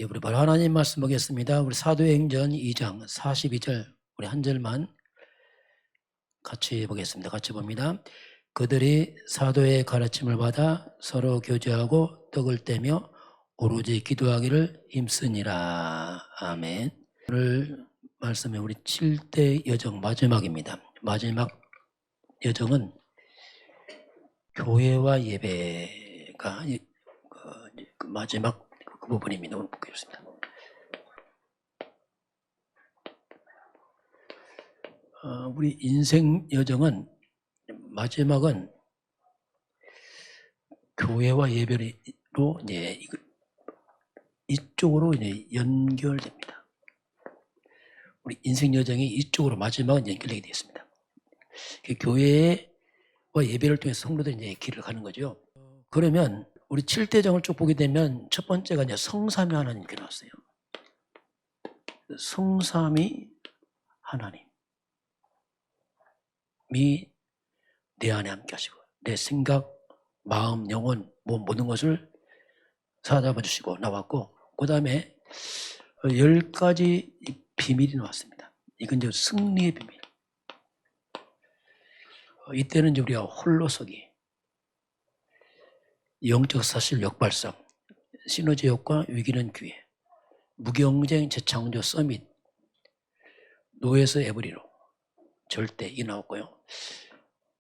예, 우리 바로 하나님 말씀 보겠습니다. 우리 사도행전 2장 42절 우리 한 절만 같이 보겠습니다. 같이 봅니다. 그들이 사도의 가르침을 받아 서로 교제하고 떡을 떼며 오로지 기도하기를 힘쓰니라. 아멘. 오늘 말씀에 우리 7대 여정 마지막입니다. 마지막 여정은 교회와 예배가 그 마지막 그 부분입니다. 오늘 보겠습니다. 우리 인생 여정은 마지막은 교회와 예배로 이제 이쪽으로 이제 연결됩니다. 우리 인생 여정이 이쪽으로 마지막은 연결되게 되어 있습니다. 교회와 예배를 통해서 성도들이 이제 길을 가는 거죠. 그러면 우리 7대정을 쭉 보게 되면 첫 번째가 이제 성삼위 하나님께 나왔어요. 성삼위 하나님이 내 안에 함께 하시고 내 생각, 마음, 영혼, 모든 것을 사로잡아 주시고 나왔고, 그 다음에 10가지 비밀이 나왔습니다. 이건 이제 승리의 비밀. 이때는 이제 우리가 홀로서기, 영적 사실 역발상, 시너지 효과, 위기는 기회, 무경쟁 재창조 서밋, 노에서 에브리로, 절대 이 나왔고요.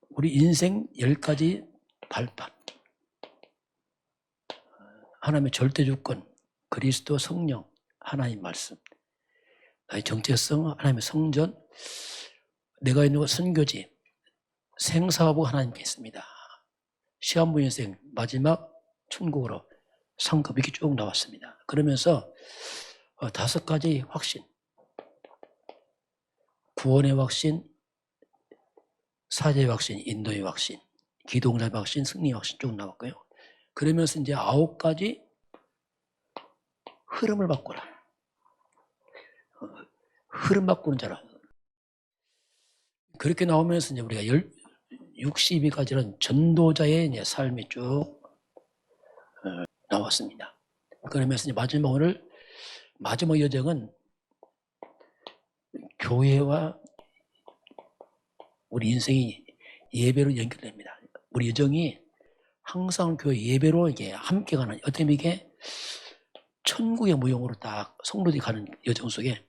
우리 인생 10가지 발판, 하나님의 절대 주권, 그리스도 성령, 하나님 말씀, 나의 정체성, 하나님의 성전, 내가 있는 것 선교지, 생사하고 하나님께 있습니다. 시한부 인생 마지막 천국으로 상급 이렇게 쭉 나왔습니다. 그러면서 5가지 확신, 구원의 확신, 사제의 확신, 인도의 확신, 기동자의 확신, 승리의 확신 쭉 나왔고요. 그러면서 이제 9가지 흐름을 바꾸라. 흐름 바꾸는 자라. 그렇게 나오면서 이제 우리가 62가지는 전도자의 이제 삶이 쭉 나왔습니다. 그러면서 이제 마지막 여정은 교회와 우리 인생이 예배로 연결됩니다. 우리 여정이 항상 교회 예배로 이게 함께 가는, 어떻게 보면 이게 천국의 모형으로 딱 성도들이 가는 여정 속에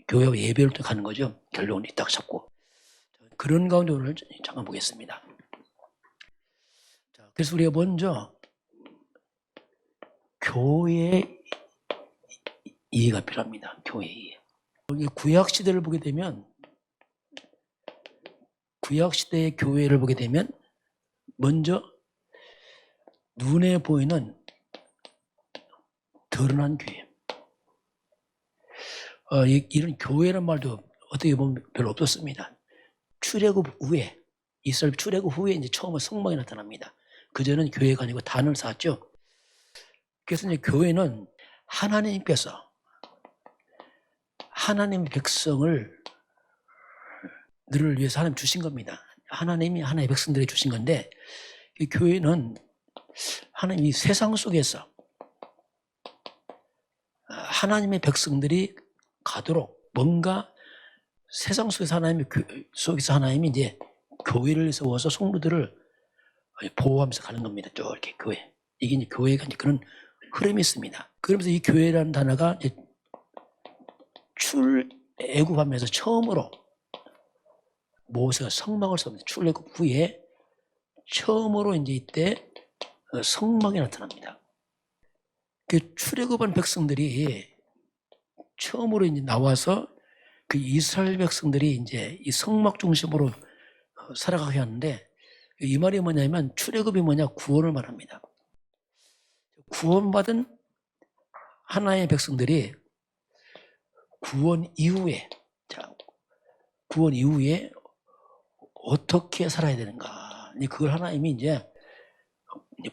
교회와 예배를 또 가는 거죠. 결론이 딱 잡고. 그런 가운데 오늘 잠깐 보겠습니다. 자, 그래서 우리가 먼저 교회의 이해가 필요합니다. 교회의 이해. 구약 시대를 보게 되면, 구약 시대의 교회를 보게 되면 먼저 눈에 보이는 드러난 교회. 이런 교회란 말도 어떻게 보면 별로 없었습니다. 출애굽 후에, 이스라엘 출애굽 후에 이제 처음으로 성막이 나타납니다. 그전은 교회가 아니고 단을 쌓았죠. 그래서 이제 교회는 하나님께서 하나님의 백성을 늘 위해서 하나님 주신 겁니다. 하나님이 하나님의 백성들에게 주신 건데, 이 교회는 하나님이 세상 속에서 하나님의 백성들이 가도록 뭔가 세상 속에서 하나님이 이제 교회를 세워서 성도들을 보호하면서 가는 겁니다. 또 이렇게 교회. 이게 이제 교회가 이제 그런 흐름이 있습니다. 그러면서 이 교회라는 단어가 이제 출애굽하면서 처음으로 모세가 성막을 세웁니다. 출애굽 후에 처음으로 이제 이때 성막이 나타납니다. 그 출애굽한 백성들이 처음으로 이제 나와서 그 이스라엘 백성들이 이제 이 성막 중심으로 살아가게 하는데, 이 말이 뭐냐면 출애굽이 뭐냐, 구원을 말합니다. 구원받은 하나의 백성들이 구원 이후에 어떻게 살아야 되는가, 그걸 하나님이 이제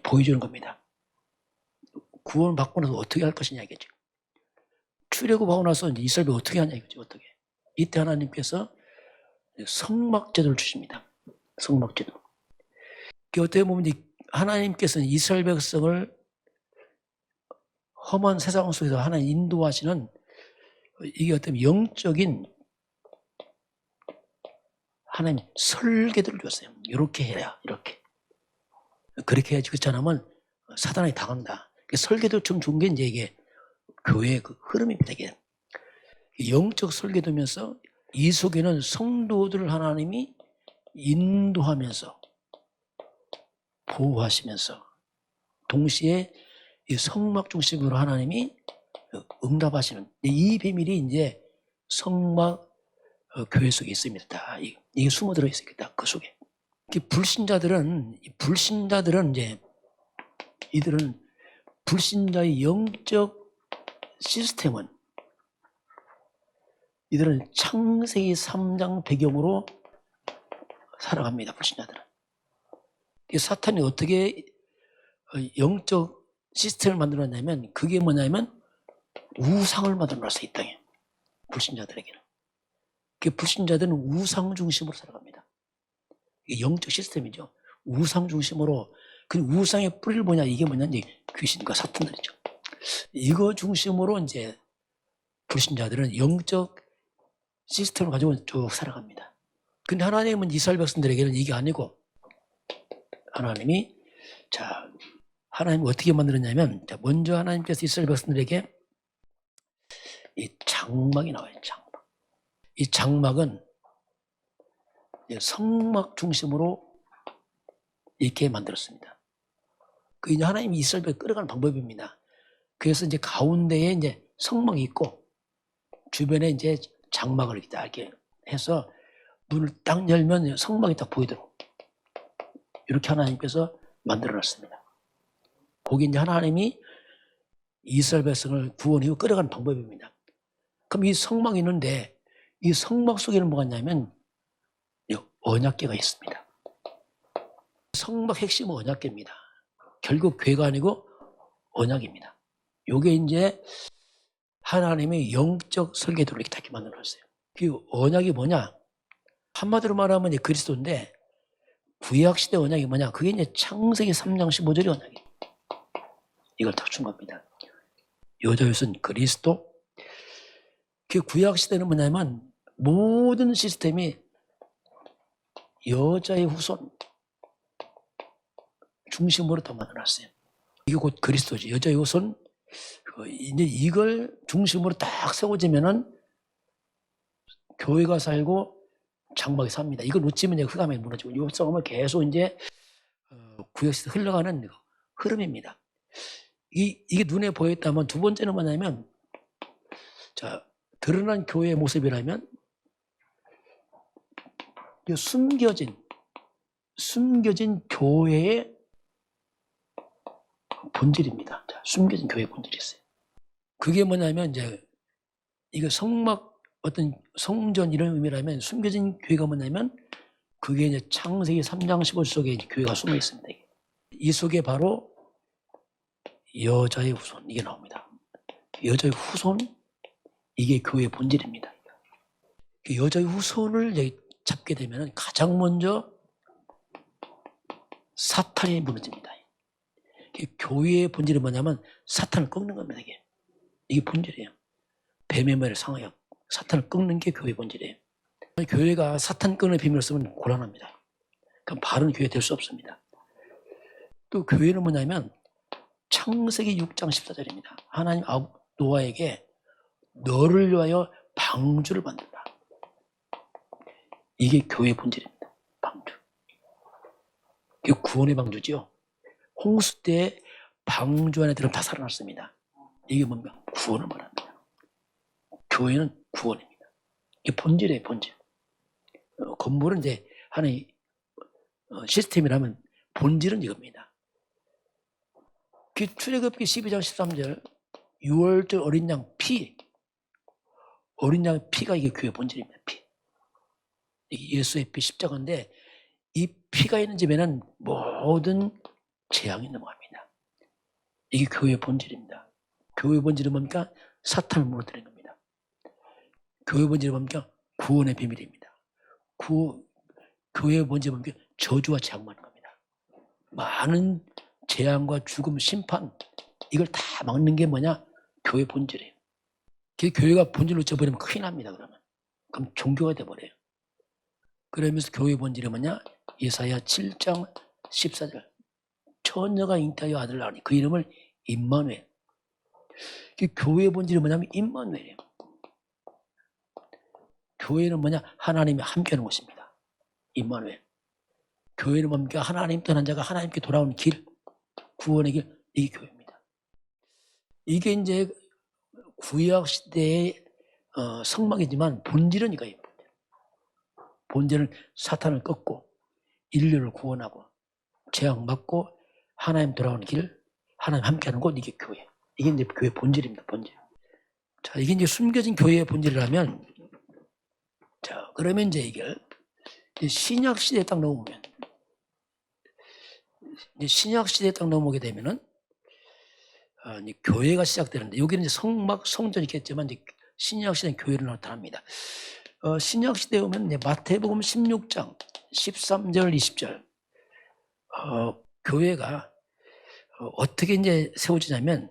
보여주는 겁니다. 구원 받고 나서 어떻게 할 것이냐 이거죠. 출애굽하고 나서 이제 이스라엘이 어떻게 하냐 이거죠. 어떻게. 이때 하나님께서 성막제도를 주십니다. 성막제도. 어떻게 보면 하나님께서는 이스라엘 백성을 험한 세상 속에서 하나님 인도하시는 이게 어떤 영적인 하나님 설계도를 줬어요. 이렇게 해야 이렇게. 그렇게 해야지 그렇지 않으면 사단에게 당한다. 설계도 좀 좋은 게 이제 이게 교회의 그 흐름입니다. 이게 영적 설계도면서 이 속에는 성도들을 하나님이 인도하면서 보호하시면서 동시에 이 성막 중심으로 하나님이 응답하시는 이 비밀이 이제 성막 교회 속에 있습니다. 다 이게 숨어 들어 있습니다. 그 속에. 불신자들은 이제 이들은 불신자의 영적 시스템은 이들은 창세기 3장 배경으로 살아갑니다. 불신자들은. 사탄이 어떻게 영적 시스템을 만들어놨냐면 그게 뭐냐면 우상을 만들어놨어요. 이 땅에. 불신자들에게는. 불신자들은 우상 중심으로 살아갑니다. 이게 영적 시스템이죠. 우상 중심으로. 그 우상의 뿌리를 뭐냐 이게 뭐냐 이제 귀신과 사탄들이죠. 이거 중심으로 이제 불신자들은 영적 시스템을 가지고 쭉 살아갑니다. 근데 하나님은 이스라엘 백성들에게는 이게 아니고 하나님이 하나님 어떻게 만들었냐면 먼저 하나님께서 이스라엘 백성들에게 이 장막이 나와요. 장막. 이 장막은 성막 중심으로 이렇게 만들었습니다. 그 이제 하나님이 이스라엘 백성을 끌어가는 방법입니다. 그래서 이제 가운데에 이제 성막이 있고 주변에 이제 장막을 이렇게 해서 문을 딱 열면 성막이 딱 보이도록 이렇게 하나님께서 만들어놨습니다. 거기 이제 하나님이 이스라엘 백성을 구원 이후 끌어가는 방법입니다. 그럼 이 성막이 있는데 이 성막 속에는 뭐가 있냐면 언약궤가 있습니다. 성막 핵심은 언약궤입니다. 결국 궤가 아니고 언약입니다. 이게 이제 하나님의 영적 설계도를 이렇게 딱 만들어놨어요. 그 언약이 뭐냐? 한마디로 말하면 이제 그리스도인데 구약시대 언약이 뭐냐? 그게 이제 창세기 3장 15절의 언약이에요. 이걸 딱 준 겁니다. 여자유선 그리스도. 그 구약시대는 뭐냐면 모든 시스템이 여자의 후손 중심으로 다 만들어놨어요. 이게 곧 그리스도지. 여자의 후손. 이제 이걸 중심으로 딱 세워지면은 교회가 살고 장막이 삽니다. 이걸 놓치면 이제 흑암에 무너지고 이 싸움을 계속 이제 구역에서 흘러가는 흐름입니다. 이게 눈에 보였다면 두 번째는 뭐냐면 드러난 교회의 모습이라면 숨겨진 교회의 본질입니다. 숨겨진 교회의 본질이 있어요. 그게 뭐냐면 이제 이거 성막 어떤 성전 이런 의미라면 숨겨진 교회가 뭐냐면 그게 이제 창세기 3장 15절 속에 교회가 숨어 있습니다. 이 속에 바로 여자의 후손 이게 나옵니다. 여자의 후손 이게 교회의 본질입니다. 여자의 후손을 잡게 되면 가장 먼저 사탄이 무너집니다. 교회의 본질이 뭐냐면 사탄을 꺾는 겁니다. 이게 본질이에요. 뱀의 말을 상하여 사탄을 꺾는 게 교회의 본질이에요. 교회가 사탄 끄는 비밀을 쓰면 곤란합니다. 그럼 바른 교회 될 수 없습니다. 또 교회는 뭐냐면 창세기 6장 14절입니다. 하나님 노아에게 너를 위하여 방주를 만든다. 이게 교회의 본질입니다. 방주. 이게 구원의 방주지요. 홍수 때 방주 안에 들으면 다 살아났습니다. 이게 뭡니까? 구원을 말합니다. 교회는 구원입니다. 이게 본질이에요. 본질. 건물은 이제 하나의 시스템이라면 본질은 이겁니다. 출애굽기 12장 13절 6월절 어린 양 피, 어린 양 피가 이게 교회 본질입니다. 피. 이게 예수의 피 십자가인데 이 피가 있는 집에는 모든 재앙이 넘어갑니다. 이게 교회의 본질입니다. 교회의 본질은 뭡니까? 사탄을 무너뜨리는 겁니다. 교회의 본질은 뭡니까? 구원의 비밀입니다. 교회의 본질은 뭡니까? 저주와 재앙만 겁니다. 많은 재앙과 죽음, 심판 이걸 다 막는 게 뭐냐? 교회 본질이에요. 그 교회가 본질로 져버리면 큰일 납니다. 그럼 종교가 돼버려요. 그러면서 교회 본질이 뭐냐? 예사야 7장 14절. 처녀가 잉태하여 아들을 낳으니 그 이름을 임마누엘. 그 교회의 본질이 뭐냐면 임마누엘이에요. 교회는 뭐냐? 하나님이 함께하는 것입니다. 임마누엘. 교회는 뭡니까? 하나님 떠난 자가 하나님께 돌아오는 길, 구원의 길, 이게 교회입니다. 이게 이제 구약 시대의 성막이지만 본질은 이거예요. 본질은 사탄을 꺾고 인류를 구원하고 재앙 받고 하나님 돌아오는 길, 하나님 함께하는 곳, 이게 교회. 이게 이제 교회 본질입니다. 본질. 자, 이게 이제 숨겨진 교회의 본질이라면, 자, 그러면 이제 이게 신약 시대에 딱 넘어오면, 이제 신약 시대에 딱 넘어오게 되면은 이제 교회가 시작되는데, 여기는 이제 성막, 성전이 있겠지만 이제 신약 시대는 교회로 나타납니다. 신약 시대에 오면 이제 마태복음 16장 13절 20절 교회가 어떻게 이제 세워지냐면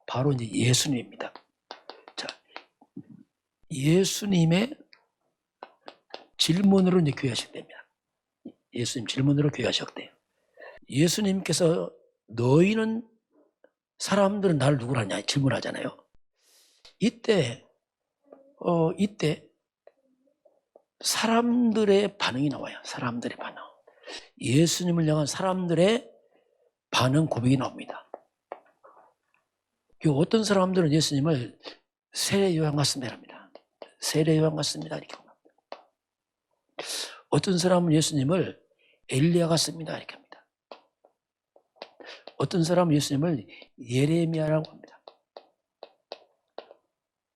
바로 이제 예수님입니다. 자, 예수님의 질문으로 이제 교회가 시작됩니다. 예수님 질문으로 교회가 시작돼요. 예수님께서 너희는 사람들은 나를 누구라냐 질문하잖아요. 이때 사람들의 반응이 나와요. 사람들의 반응. 예수님을 향한 사람들의 반응 고백이 나옵니다. 어떤 사람들은 예수님을 세례 요한 같습니다 합니다. 세례 요한 같습니다 이렇게 합니다. 어떤 사람은 예수님을 엘리야 같습니다 이렇게 합니다. 어떤 사람은 예수님을 예레미야라고 합니다.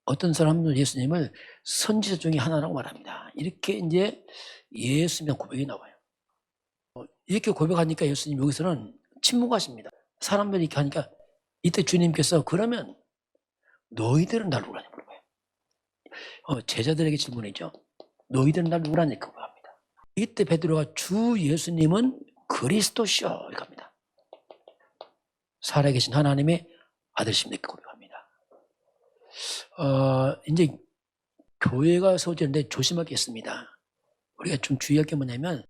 어떤 사람은 예수님을 선지자 중에 하나라고 말합니다. 이렇게 이제 예수님의 고백이 나와요. 이렇게 고백하니까 예수님 여기서는 침묵하십니다. 사람들이 이렇게 하니까 이때 주님께서 그러면 너희들은 날 누구라냐 물어봐요. 제자들에게 질문이죠. 너희들은 날 누구라냐 고백합니다. 이때 베드로가 주 예수님은 그리스도시요 이렇게 합니다. 살아계신 하나님의 아들십니까 고백합니다. 이제 교회가 세워지는데 조심하겠습니다. 우리가 좀 주의할 게 뭐냐면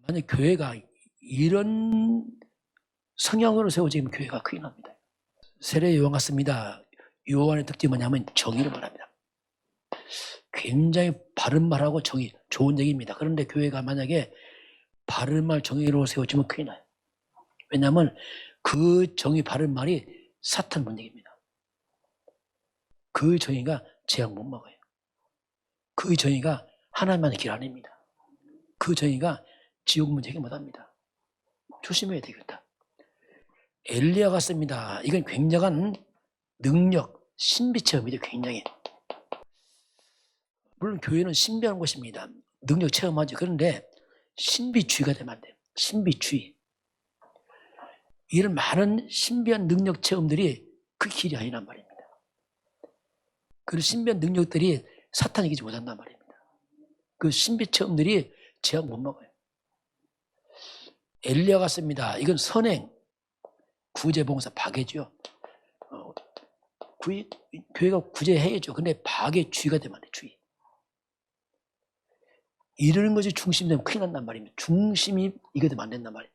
만약 교회가 이런 성향으로 세워지면 교회가 큰일 납니다. 세례 요한 같습니다. 요한의 특징이 뭐냐면 정의를 말합니다. 굉장히 바른 말하고 정의, 좋은 얘기입니다. 그런데 교회가 만약에 바른 말 정의로 세워지면 큰일 나요. 왜냐하면 그 정의 바른 말이 사탄 문제입니다. 그 정의가 재앙 못 먹어요. 그 정의가 하나님만의 길 아닙니다. 그 정의가 지옥 문제 해결 못합니다. 조심해야 되겠다. 엘리야 같습니다. 이건 굉장한 능력, 신비 체험이죠. 굉장히. 물론 교회는 신비한 곳입니다. 능력 체험하죠. 그런데 신비주의가 되면 안 돼요. 신비주의. 이런 많은 신비한 능력 체험들이 그 길이 아니란 말입니다. 그 신비한 능력들이 사탄이 이기지 못한단 말입니다. 그 신비 체험들이 제약 못 먹어요. 엘리야 같습니다. 이건 선행, 구제봉사, 박해죠. 교회가 구제해야죠. 근데 박해주의가 되면 안 돼, 주의. 이러는 것이 중심이 되면 큰일 난단 말입니다. 중심이 이게 되면 안 된단 말이에요.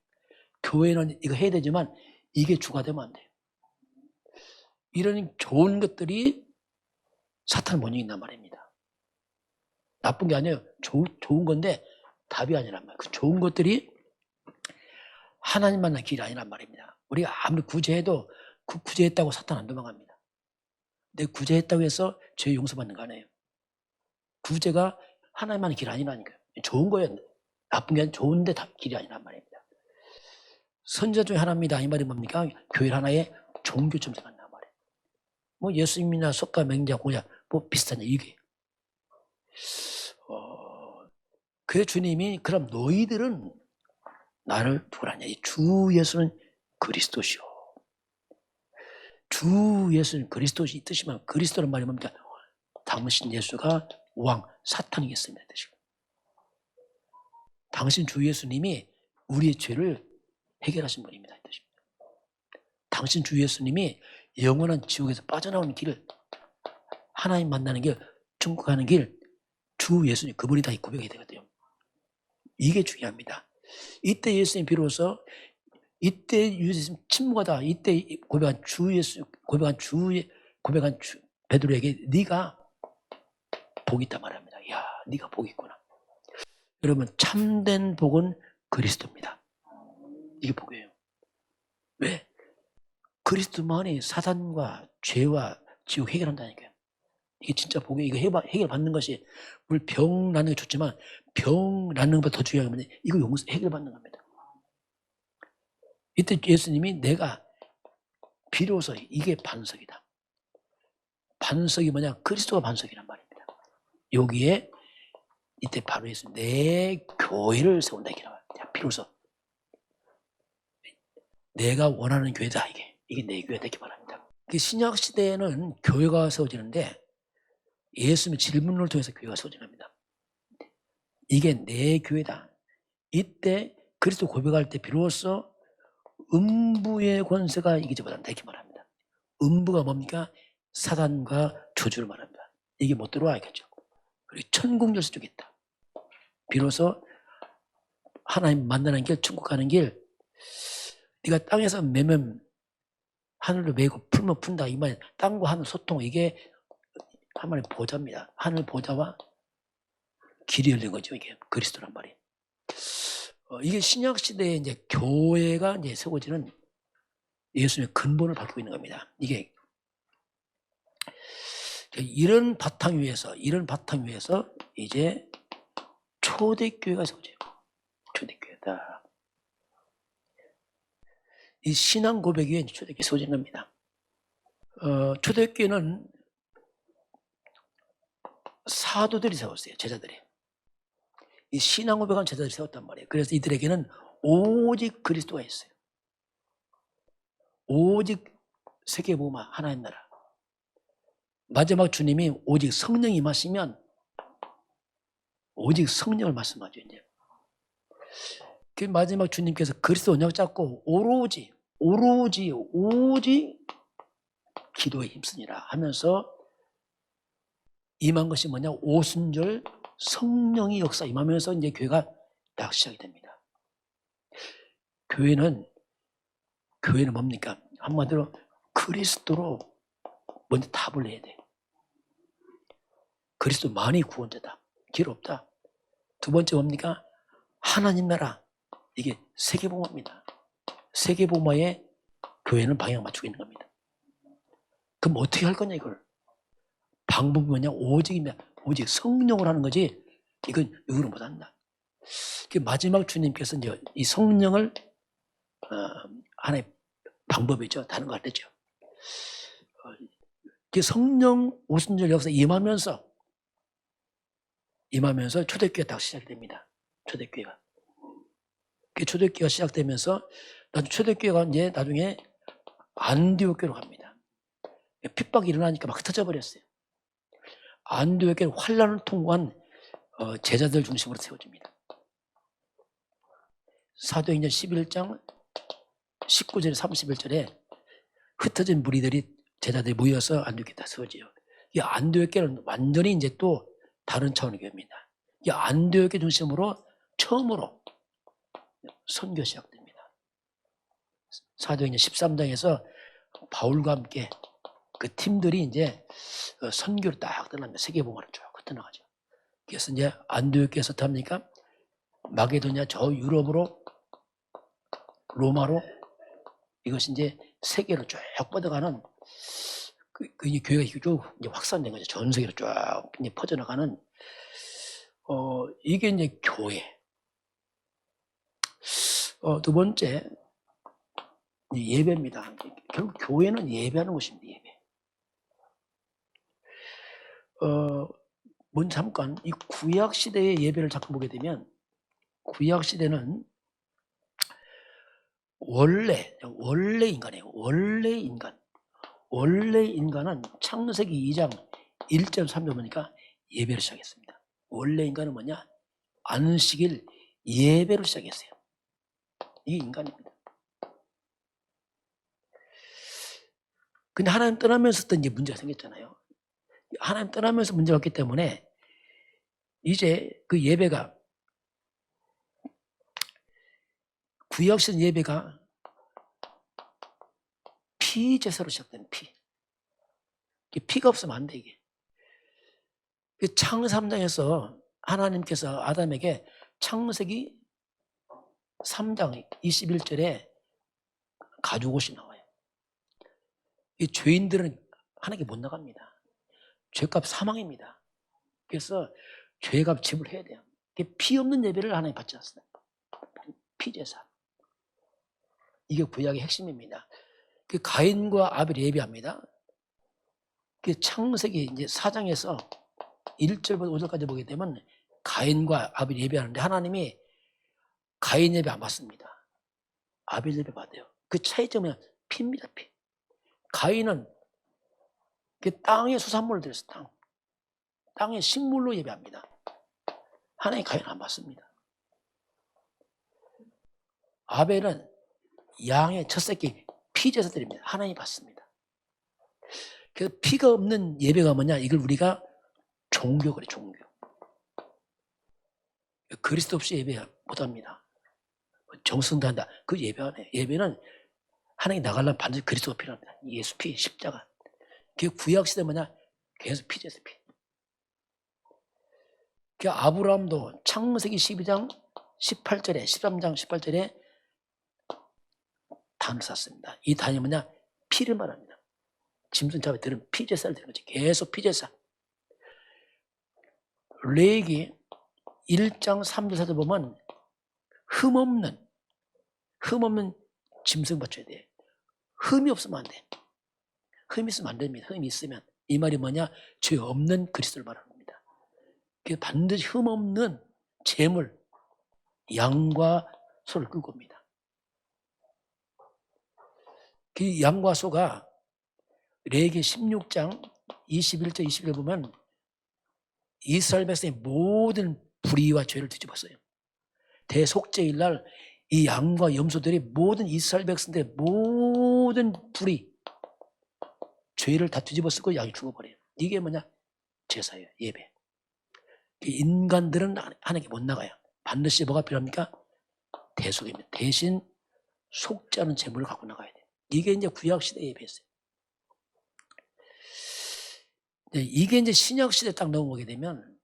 교회는 이거 해야 되지만 이게 주가 되면 안 돼요. 이런 좋은 것들이 사탄을 못 이긴단 말입니다. 나쁜 게 아니에요. 좋은 건데 답이 아니란 말이에요. 그 좋은 것들이 하나님 만난 길이 아니란 말입니다. 우리가 아무리 구제해도 그 구제했다고 사탄 안 도망갑니다. 내 구제했다고 해서 죄 용서받는 거 아니에요. 구제가 하나님 만난 길 아니라니까요. 좋은 거예요. 나쁜 게 아니라 좋은데 길이 아니란 말입니다. 선지자 중에 하나입니다. 이 말이 뭡니까? 교회 하나의 종교점 생각한단 말이에요. 뭐 예수님이나 석가, 맹자, 고자 뭐 비슷하냐 이게. 그의 주님이 그럼 너희들은 나를 누구라냐. 주 예수는 그리스도시오. 주 예수는 그리스도시 이 뜻이면 그리스도란 말이 뭡니까? 당신 예수가 왕 사탄이겠습니다. 뜻이고. 당신 주 예수님이 우리의 죄를 해결하신 분입니다. 뜻입니다. 당신 주 예수님이 영원한 지옥에서 빠져나오는 길을, 하나님 만나는 길, 천국 가는 길, 주 예수님 그분이 다 고백이 되거든요. 이게 중요합니다. 이때 예수님 비로소, 이때 예수님 침묵하다, 이때 고백한 베드로에게 네가 복이 있다 말합니다. 야, 네가 복이 있구나. 여러분, 참된 복은 그리스도입니다. 이게 복이에요. 왜? 그리스도만이 사단과 죄와 지옥 해결한다니까요. 이게 진짜 복이에요. 이거 해결받는 것이, 물론 병 낫는 게 좋지만 병 낫는 것보다 더 중요한 건 이거 해결받는 겁니다. 이때 예수님이 내가 비로소 이게 반석이다. 반석이 뭐냐? 그리스도가 반석이란 말입니다. 여기에 이때 바로 예수님 내 교회를 세운다 이렇게 나와요. 비로소 내가 원하는 교회다. 이게 내 교회다 이렇게 말합니다. 신약 시대에는 교회가 세워지는데 예수님의 질문을 통해서 교회가 세워집니다. 이게 내 교회다. 이때 그리스도 고백할 때 비로소 음부의 권세가 이기지 못한다 이렇게 말합니다. 음부가 뭡니까? 사단과 저주를 말합니다. 이게 못 들어와야겠죠. 그리고 천국 열쇠 쪽에 있다. 비로소 하나님 만나는 길, 천국 가는 길, 네가 땅에서 매면 하늘로 매고 풀면 푼다. 이 말, 땅과 하늘 소통, 이게 하나님의 보좌입니다. 하늘 보좌와 길이 열린 거죠. 이게 그리스도란 말이에요. 이게 신약 시대에 이제 교회가 이제 세워지는 예수님의 근본을 밝히고 있는 겁니다. 이게 이런 바탕 위에서 이제 초대교회가 세워져요. 초대교회다. 이 신앙 고백 위에 초대교회 세워진 겁니다. 초대교회는 사도들이 세웠어요. 제자들이. 이 신앙 고백한 제자들이 세웠단 말이에요. 그래서 이들에게는 오직 그리스도가 있어요. 오직 세계복음화 하나님 나라. 마지막 주님이 오직 성령이 임하시면 오직 성령을 말씀하죠. 이제 그 마지막 주님께서 그리스도 언약 잡고 오로지 기도에 힘쓰니라 하면서 임한 것이 뭐냐? 오순절 성령이 역사 임하면서 이제 교회가 딱 시작이 됩니다. 교회는 뭡니까? 한마디로 그리스도로 먼저 답을 내야 돼. 그리스도만이 구원자다. 길 없다. 두 번째 뭡니까? 하나님 나라. 이게 세계복음화입니다. 세계복음화에 교회는 방향 맞추고 있는 겁니다. 그럼 어떻게 할 거냐 이걸? 방법이 뭐냐? 오직 성령을 하는 거지. 이건 의로 못한다. 마지막 주님께서 이제 이 성령을 하나의 방법이죠. 다른 거 안 되죠. 성령 오순절 역사 임하면서 초대교회가 딱 시작이 됩니다. 초대교회가. 초대교회가 시작되면서 초대교회가 이제 나중에 안디옥교로 갑니다. 핍박이 일어나니까 막 흩어져 버렸어요. 안디옥교는 환란을 통과한 제자들 중심으로 세워집니다. 사도행전 11장 19절에 31절에 흩어진 무리들이 제자들이 모여서 안디옥교에 다 세워져요. 이 안디옥교는 완전히 이제 또 다른 차원의 교회입니다. 이 안디옥교 중심으로 처음으로 선교 시작됩니다. 사도행전 13장에서 바울과 함께 그 팀들이 이제 선교를 딱 떠납니다. 세계복음화를 쭉 떠나가죠. 그래서 이제 안디옥교에서 합니까? 마게도냐 저 유럽으로 로마로 이것이 이제 세계로 쭉 뻗어가는 그 교회가 쭉 이제 확산된 거죠. 전 세계로 쭉 이제 퍼져나가는 이게 이제 교회. 두 번째 예배입니다. 결국 교회는 예배하는 것입니다. 예배. 먼저 잠깐 이 구약 시대의 예배를 잠깐 보게 되면 구약 시대는 원래 인간이에요. 원래 인간은 창세기 2장 1절 3절 보니까 예배를 시작했습니다. 원래 인간은 뭐냐? 안식일 예배로 시작했어요. 이게 인간입니다. 근데 하나님 떠나면서 또 이제 문제가 생겼잖아요. 하나님 떠나면서 문제가 없기 때문에 이제 그 예배가, 구약시대 예배가 피제사로 시작된 피. 피가 없으면 안 돼, 이게. 창세기 3장에서 하나님께서 아담에게 창세기 3장 21절에 가죽옷이 나와요. 이 죄인들은 하나님께 못 나갑니다. 죄값 사망입니다. 그래서 죄값 지불해야 돼요. 피 없는 예배를 하나님 받지 않습니다. 피제사. 이게 구약의 핵심입니다. 가인과 아벨이 예배합니다. 창세기 이제 4장에서 1절부터 5절까지 보게 되면 가인과 아벨이 예배하는데 하나님이 가인 예배 안 받습니다. 아벨 예배 받아요. 그 차이점은 피입니다. 피. 가인은 땅의 수산물을 드렸어요. 땅의 식물로 예배합니다. 하나님 가인 안 받습니다. 아벨은 양의 첫 새끼 피제사 드립니다. 하나님 받습니다. 그래서 피가 없는 예배가 뭐냐? 이걸 우리가 종교 그래, 종교. 그리스도 없이 예배 못합니다. 정성도 한다. 그 예배 안 해. 예배는 하나님 나가려면 반드시 그리스도가 필요합니다. 예수 피, 십자가. 그 구약시대 뭐냐? 계속 피제사 피. 그 아브라함도 창세기 12장 18절에, 13장 18절에 단을 샀습니다. 이 단이 뭐냐? 피를 말합니다. 짐승 잡아 들은 피제사를 드는 거지. 계속 피제사. 레위기 1장 3절 4절 보면 흠없는 짐승 바쳐야 돼. 흠이 없으면 안 돼. 흠이 있으면 안 됩니다. 흠이 있으면. 이 말이 뭐냐? 죄 없는 그리스도를 말하는 겁니다. 반드시 흠 없는 제물, 양과 소를 끌고 옵니다. 그 양과 소가 레위기 16장 21절 21절 보면 이스라엘 백성의 모든 불의와 죄를 뒤집었어요. 대속죄일 날 이 양과 염소들이 모든 이스라엘 백성들의 모든 불의, 죄를 다 뒤집어 쓰고 양이 죽어버려요. 이게 뭐냐? 제사예요. 예배. 인간들은 하나님께 못 나가요. 반드시 뭐가 필요합니까? 대속입니다. 대신 속지 않은 제물을 갖고 나가야 돼요. 이게 이제 구약시대 예배였어요. 이게 이제 신약시대 딱 넘어오게 되면,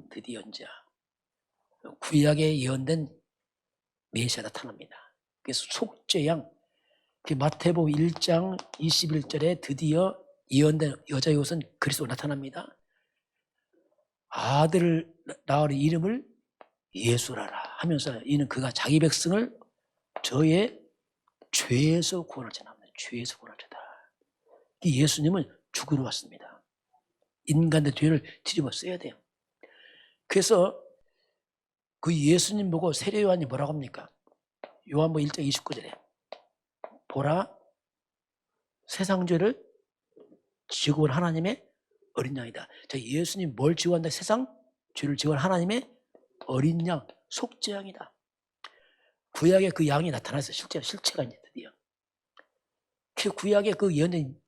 드디어 이제 구약에 예언된 메시아가 나타납니다. 그래서 속죄양, 마태복음 1장 21절에 드디어 예언된 여자의 옷은 그리스도가 나타납니다. 아들을 낳으리 이름을 예수라라 하면서 이는 그가 자기 백성을 저의 죄에서 구원할 자라 합니다. 죄에서 구원할 자다. 예수님은 죽으러 왔습니다. 인간의 죄를 뒤집어 써야 돼요. 그래서 그 예수님 보고 세례 요한이 뭐라고 합니까? 요한복음 1장 29절에 보라 세상 죄를 지고 온 하나님의 어린 양이다. 자, 예수님 뭘 지고 한다? 세상 죄를 지고 온 하나님의 어린 양, 속죄양이다. 구약에 그 양이 나타났어요. 실체가 이제 드디어. 그 구약에 그 예언된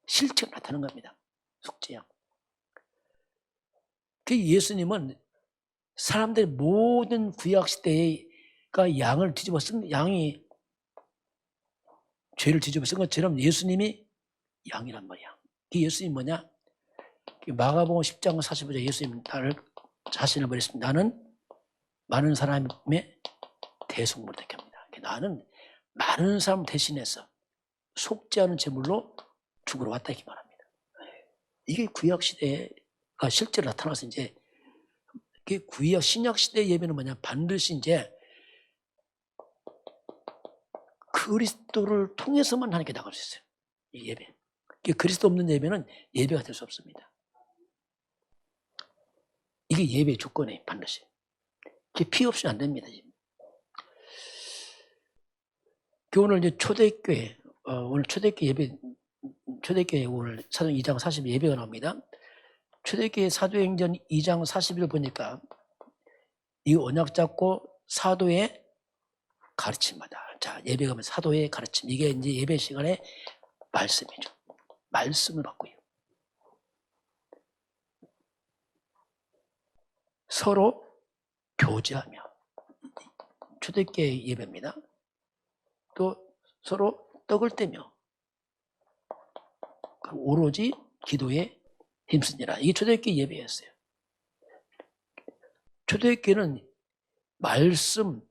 실체가 나타난 겁니다. 속죄양. 그 예수님은 사람들의 모든 구약 시대가 양을 뒤집어 쓴, 양이 죄를 뒤집어 쓴 것처럼 예수님이 양이란 말이야. 그 예수님이 뭐냐? 마가복음 10장 45절 예수님 나를 자신을 버렸습니다. 나는 많은 사람의 대속물을 되게 합니다. 나는 많은 사람 대신해서 속죄하는 제물로 죽으러 왔다 이렇게 말합니다. 이게 구약 시대가 실제로 나타나서 이제 구약 신약 시대 예배는 뭐냐? 반드시 이제 그리스도를 통해서만 하나님께 나갈 수 있어요. 이 예배. 그리스도 없는 예배는 예배가 될 수 없습니다. 이게 예배의 조건이에요. 반드시. 피 없이는 안 됩니다. 오늘 이제 초대교회, 오늘 초대교회 오늘 사도행 2장 40 예배가 나옵니다. 초대교회 사도행전 2장 40일 보니까 이 언약 잡고 사도의 가르침마다. 자, 예배 가면 사도의 가르침. 이게 이제 예배 시간에 말씀이죠. 말씀을 받고요. 서로 교제하며. 초대교회 예배입니다. 또 서로 떡을 떼며. 오로지 기도에 힘쓰니라. 이게 초대교회 예배였어요. 초대교회는 말씀을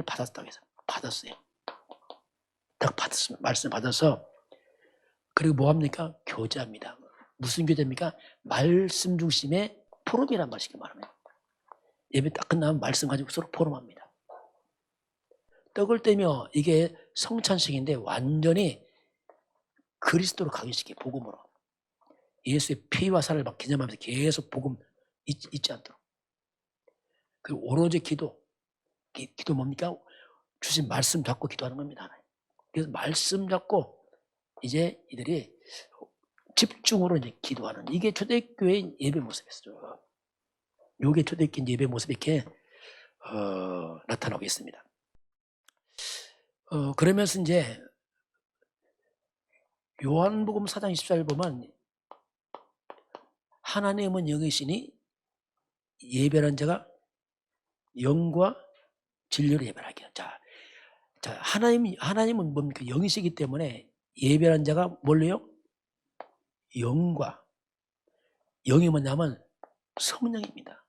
받았다고 해서 받았어요. 딱 받았으면 말씀 받아서 그리고 뭐 합니까? 교제합니다. 무슨 교제입니까? 말씀 중심의 포럼이란 말 쉽게 말하면 예배 딱 끝나면 말씀 가지고 서로 포럼합니다. 떡을 떼며 이게 성찬식인데 완전히 그리스도로 각인시키게 복음으로 예수의 피와 살을 막 기념하면서 계속 복음 잊지 않도록. 그리고 오로지 기도 뭡니까? 주신 말씀 잡고 기도하는 겁니다. 그래서 말씀 잡고 이제 이들이 집중으로 이제 기도하는 이게 초대교회의 예배 모습이었어요. 이게 초대교회 예배 모습이 이렇게 나타나고 있습니다. 그러면서 이제 요한복음 4장 24절 보면 하나님은 영이시니 예배하는 자가 영과 진리로 예배하게. 자, 하나님은 뭡니까? 영이시기 때문에 예배하는 자가 뭘로요? 영과. 영이 뭐냐면 성령입니다.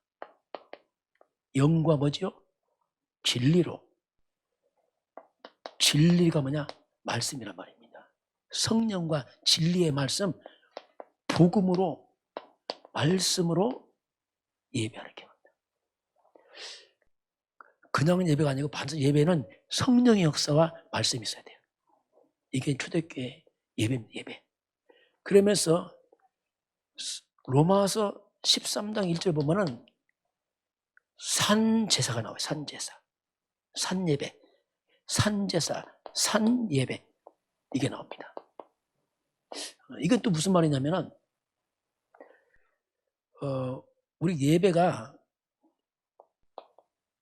영과 뭐죠? 진리로. 진리가 뭐냐? 말씀이란 말입니다. 성령과 진리의 말씀, 복음으로, 말씀으로 예배하게 합니다. 그냥 예배가 아니고 반드시 예배는 성령의 역사와 말씀이 있어야 돼요. 이게 초대교회 예배. 그러면서 로마서 13장 1절 보면은 산제사가 나와요. 산제사. 산예배. 산제사. 산예배. 이게 나옵니다. 이건 또 무슨 말이냐면은 우리 예배가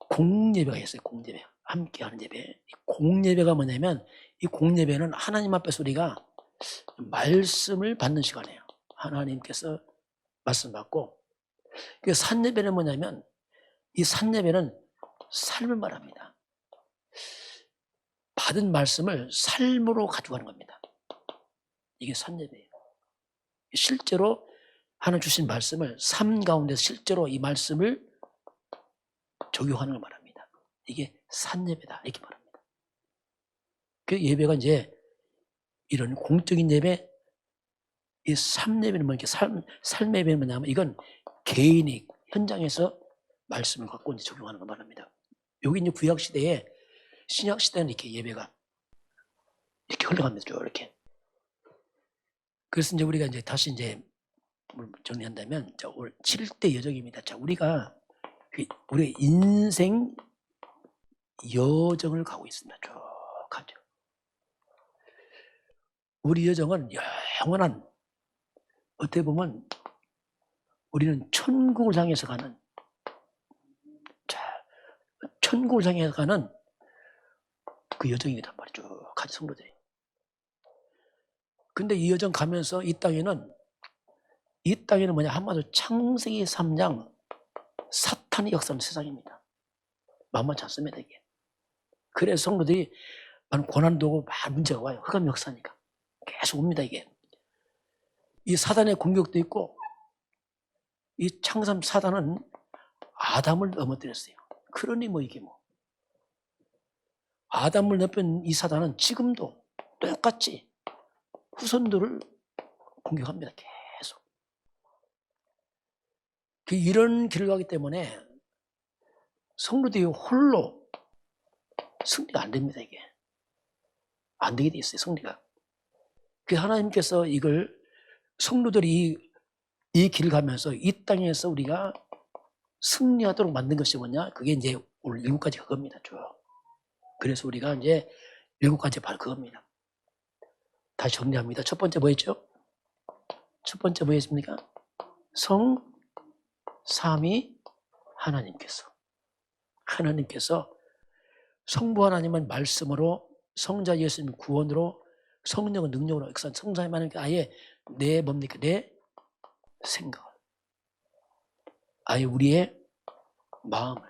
공예배가 있어요. 공예배. 함께 하는 예배. 공예배가 뭐냐면 이 공예배는 하나님 앞에서 우리가 말씀을 받는 시간이에요. 하나님께서 말씀 받고 그 산예배는 뭐냐면 이 산예배는 삶을 말합니다. 받은 말씀을 삶으로 가져가는 겁니다. 이게 산예배예요. 실제로 하나님 주신 말씀을 삶 가운데 실제로 이 말씀을 적용하는 걸 말합니다. 이게 산예배다 이렇게 말합니다. 그 예배가 이제 이런 공적인 예배, 이 삶예배는 뭐 이렇게 삶의 예배는 뭐냐면 이건 개인이 현장에서 말씀을 갖고 이제 적용하는 걸 말합니다. 여기 이제 구약 시대에 신약 시대는 이렇게 예배가 이렇게 흘러갑니다. 이렇게. 그래서 이제 우리가 이제 다시 이제 정리한다면 오늘 7대 여정입니다. 자, 우리가 우리의 인생 여정을 가고 있습니다. 쭉 가죠. 우리 여정은 영원한 어떻게 보면 우리는 천국을 향해서 가는 천국을 향해서 가는 그 여정이란 말이죠. 가지 성도들이. 근데 이 여정 가면서 이 땅에는 뭐냐 한마디로 창세기 3장 사탄이 역사하는 세상입니다. 만만치 않습니다 이게. 그래서 성도들이 많은 고난도 오고 많은 문제가 와요. 흑암 역사니까 계속 옵니다 이게. 이 사단의 공격도 있고 이 창삼 사단은 아담을 넘어뜨렸어요. 그러니 뭐 이게 뭐 아담을 넘은 이 사단은 지금도 똑같이 후손들을 공격합니다. 계속. 이런 길을 가기 때문에 성도들이 홀로 승리가 안 됩니다. 이게 안 되게 돼 있어요. 승리가. 하나님께서 이걸 성도들이 이 길을 가면서 이 땅에서 우리가 승리하도록 만든 것이 뭐냐? 그게 이제 오늘 7가지 그겁니다. 쭉. 그래서 우리가 이제 7가지 바로 그겁니다. 다시 정리합니다. 첫 번째 뭐였죠? 첫 번째 뭐였습니까? 성, 삼위 하나님께서 성부 하나님은 말씀으로, 성자 예수님 구원으로, 성령은 능력으로 역사한 성자님 하나님 아예 내 뭡니까? 내 생각을, 아예 우리의 마음을,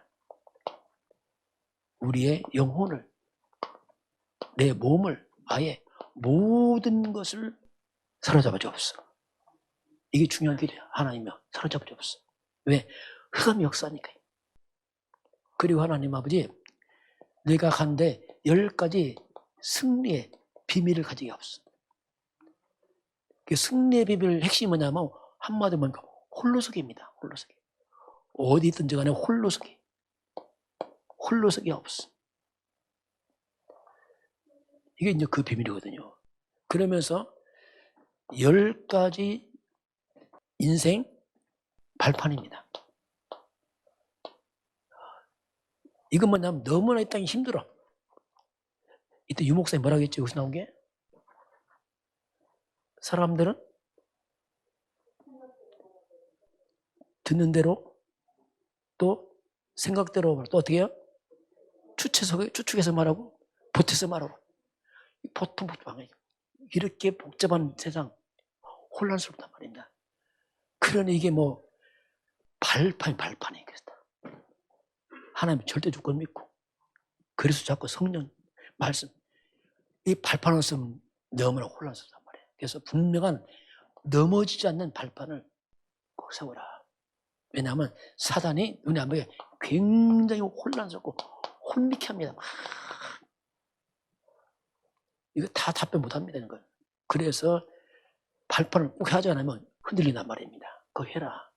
우리의 영혼을, 내 몸을 아예 모든 것을 사로잡아 주옵소서. 이게 중요한 길이야. 하나님이요. 사로잡아 주옵소서. 왜? 흑암이 역사하니까. 그리고 하나님 아버지, 내가 간데 10가지 승리의 비밀을 가지게 없어. 그 승리의 비밀 핵심이 뭐냐면 한마디로 보니까 홀로서기입니다. 홀로서기. 어디 있든지 간에 홀로서기. 홀로서기 없어. 이게 이제 그 비밀이거든요. 그러면서 10가지 인생 발판입니다. 이건 뭐냐면 너무나 이 땅이 힘들어. 이때 유목사님 뭐라고 했지? 여기서 나온 게? 사람들은 듣는 대로 또 생각대로 또 어떻게 해요? 추측해서 말하고 보태서 말하고. 보통 이렇게 복잡한 세상 혼란스럽단 말입니다. 그러니 이게 뭐 발판이 그랬다. 하나님 절대 주권 믿고 그래서 자꾸 성령 말씀 이 발판 없으면 너무나 혼란스럽단 말이에요. 그래서 분명한 넘어지지 않는 발판을 꼭 세워라. 왜냐하면 사단이 눈에 안 보이게 굉장히 혼란스럽고 혼미케 합니다. 이거 다 답변 못합니다. 이런 걸. 그래서 발판을 꼭 하지 않으면 흔들린단 말입니다. 그거 해라.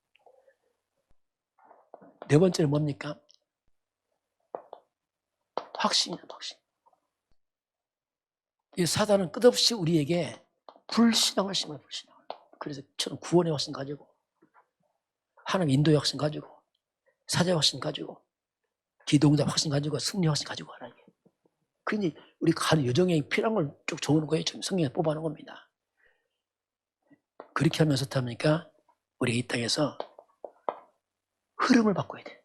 네 번째는 뭡니까? 확신이다. 확신. 이 사단은 끝없이 우리에게 불신앙을 심어요. 불신앙을. 그래서 저는 구원의 확신 가지고 하나님 인도의 확신 가지고 사자의 확신 가지고 기도응답 확신 가지고 승리 확신 가지고 하라. 그러니 우리 가는 여정에 필요한 걸 쭉 적어놓은 거예요. 지금 성경에 뽑아놓은 겁니다. 그렇게 하면서 하니까 우리 이 땅에서 흐름을 바꿔야 돼.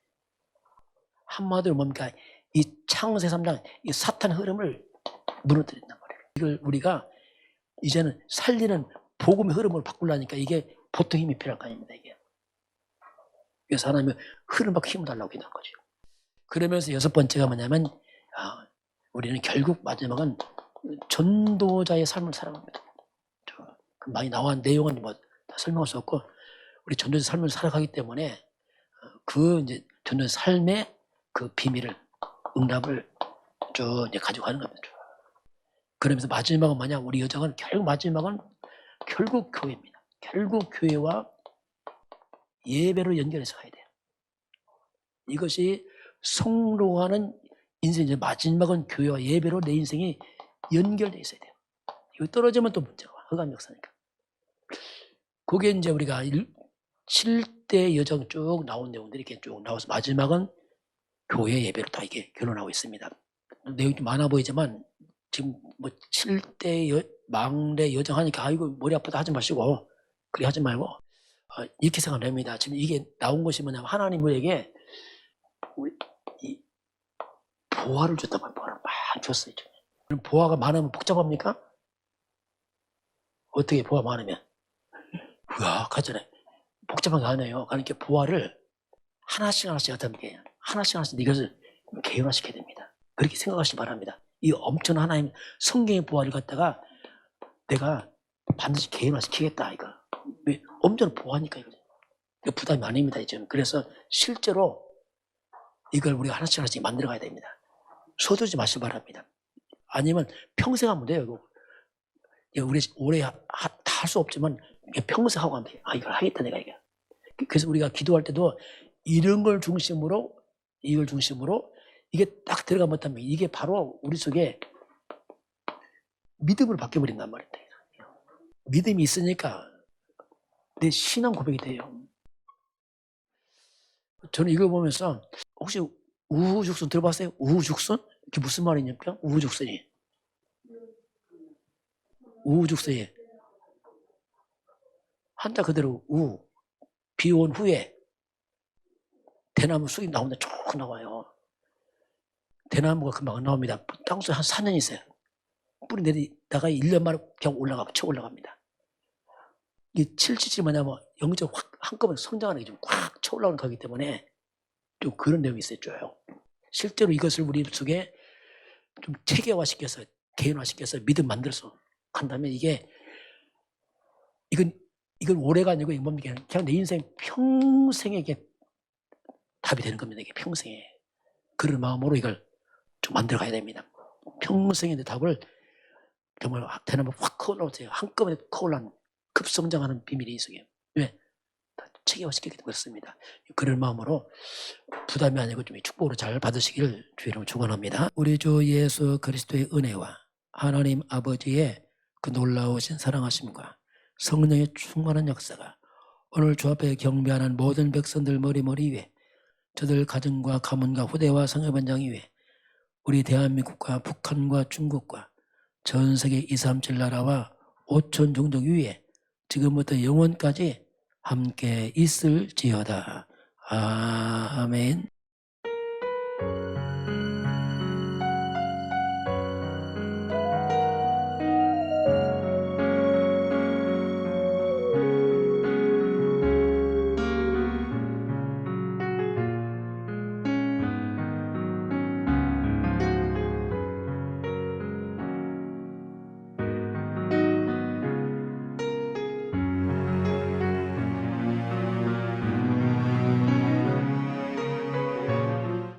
한마디로 뭡니까? 이 창세 3장 이 사탄 흐름을 무너뜨린단 말이에요. 이걸 우리가 이제는 살리는 복음의 흐름을 바꾸려니까 이게 보통 힘이 필요한 거 아닙니다. 이게. 그래서 하나님은 흐름 바꾸고 힘을 달라고 기도한 거죠. 그러면서 6번째가 뭐냐면 우리는 결국 마지막은 전도자의 삶을 살아갑니다. 많이 나온 내용은 뭐 다 설명할 수 없고 우리 전도자 삶을 살아가기 때문에 그 이제 전도자 삶의 그 비밀을 응답을 쭉 이제 가지고 가는 겁니다. 그러면서 마지막은 뭐냐? 우리 여정은 결국 교회입니다. 결국 교회와 예배로 연결해서 가야 돼요. 이것이 성로하는 인생 이제 마지막은 교회와 예배로 내 인생이 연결돼 있어야 돼요. 이거 떨어지면 또 문제가 와. 흑암 역사니까. 그게 이제 우리가 7대 여정 쭉 나온 내용들이 이렇게 쭉 나와서 마지막은 교회 예배로 다 이게 결론하고 있습니다. 내용이 좀 많아 보이지만 지금 뭐 7대 망대 여정 하니까 아이고 머리 아프다 하지 마시고 그래 하지 말고 이렇게 생각합니다. 지금 이게 나온 것이 뭐냐면 하나님 우리에게 이 보화를 줬단 말이에요. 보화를 막 줬어요. 그럼 보화가 많으면 복잡합니까? 어떻게 보화 많으면? 하잖아요. 복잡한 거 아니에요. 그러니까 보화를 하나씩 갖다 놓게 하나씩 이것을 개연화시켜야 됩니다. 그렇게 생각하시기 바랍니다. 이 엄청난 하나님 성경의 보화를 갖다가 내가 반드시 개연화시키겠다 이거. 왜? 엄청난 보화니까 이거 부담이 아닙니다. 이제 그래서 실제로 이걸 우리가 하나씩 만들어 가야 됩니다. 서두르지 마시기 바랍니다. 아니면 평생 하면 돼요. 이거 우리 오래 다 할 수 없지만 평생 하고 가면 돼요. 이걸 하겠다 내가 이게. 그래서 우리가 기도할 때도 이런 걸 중심으로 이게 딱 들어가 못하면 이게 바로 우리 속에 믿음으로 바뀌어버린단 말이에요. 믿음이 있으니까 내 신앙 고백이 돼요. 저는 이걸 보면서 혹시 우후죽순 들어봤어요? 우후죽순? 그게 무슨 말이냐니까? 우후죽순이. 한자 그대로 비 온 후에 대나무 쑥이 나오는데 쭉 나와요. 대나무가 금방 나옵니다. 땅속에 한 4년 있어요. 뿌리 내리다가 1년 만에 그냥 쳐 올라갑니다. 이 칠칠이 뭐냐면 영적 확 한꺼번에 성장하는 게 좀 꽉 쳐 올라오는 거기 때문에 좀 그런 내용이 있었죠. 실제로 이것을 우리 속에 좀 체계화시켜서 개인화시켜서 믿음 만들어서 한다면 이건 올해가 아니고 이건 뭡니까? 그냥 내 인생 평생에 이게 답이 되는 겁니다. 이게 평생에. 그런 마음으로 이걸 좀 만들어 가야 됩니다. 평생의 내 답을 정말 대나무 확 커올라오세요. 한꺼번에 커올라는 급성장하는 비밀이 있어요. 왜? 다 체계화시키기 때문에 그렇습니다. 그런 마음으로 부담이 아니고 좀 축복으로 잘 받으시길 주의 이름으로 축원합니다. 우리 주 예수 그리스도의 은혜와 하나님 아버지의 그 놀라우신 사랑하심과 성령의 충만한 역사가 오늘 주 앞에 경배하는 모든 백성들 머리 위에 저들 가정과 가문과 후대와 성회반장 위에 우리 대한민국과 북한과 중국과 전 세계 237 나라와 5천 종족 위에 지금부터 영원까지 함께 있을지어다. 아멘.